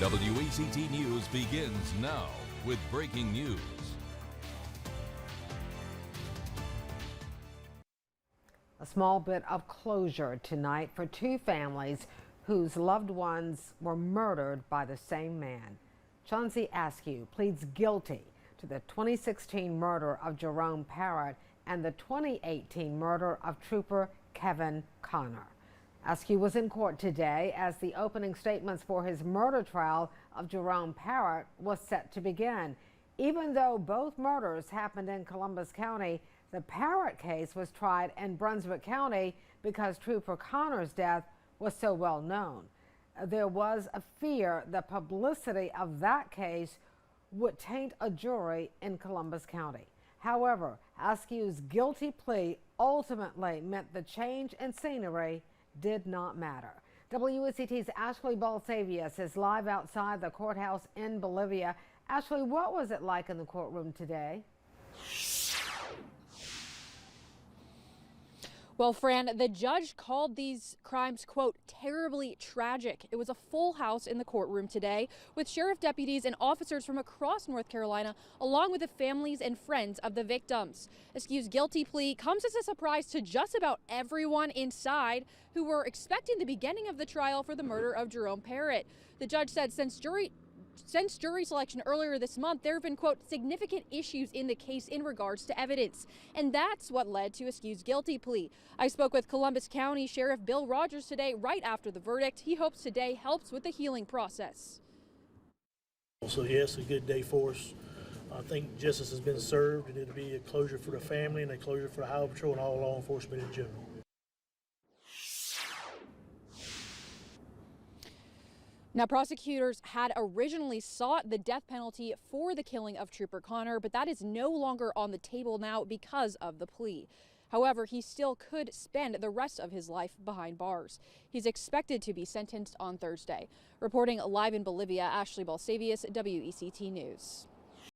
WECT News begins now with breaking news. A small bit of closure tonight for two families whose loved ones were murdered by the same man. Chauncey Askew pleads guilty to the 2016 murder of Jerome Parrott and the 2018 murder of Trooper Kevin Connor. Askew was in court today as the opening statements for his murder trial of Jerome Parrott was set to begin. Even though both murders happened in Columbus County, the Parrott case was tried in Brunswick County because Trooper Connor's death was so well known. There was a fear the publicity of that case would taint a jury in Columbus County. However, Askew's guilty plea ultimately meant the change in scenery did not matter. WECT's Ashley Balsavius is live outside the courthouse in Bolivia. Ashley, what was it like in the courtroom today? Well, Fran, the judge called these crimes, quote, terribly tragic. It was a full house in the courtroom today with sheriff deputies and officers from across North Carolina, along with the families and friends of the victims. Askew's guilty plea comes as a surprise to just about everyone inside who were expecting the beginning of the trial for the murder of Jerome Parrott. The judge said since jury selection earlier this month, there have been, quote, significant issues in the case in regards to evidence. And that's what led to Askew's guilty plea. I spoke with Columbus County Sheriff Bill Rogers today, right after the verdict. He hopes today helps with the healing process. So yes, a good day for us. I think justice has been served, and it'll be a closure for the family and a closure for the Highway Patrol and all law enforcement in general. Now, prosecutors had originally sought the death penalty for the killing of Trooper Connor, but that is no longer on the table now because of the plea. However, he still could spend the rest of his life behind bars. He's expected to be sentenced on Thursday. Reporting live in Bolivia, Ashley Balsavius, WECT News.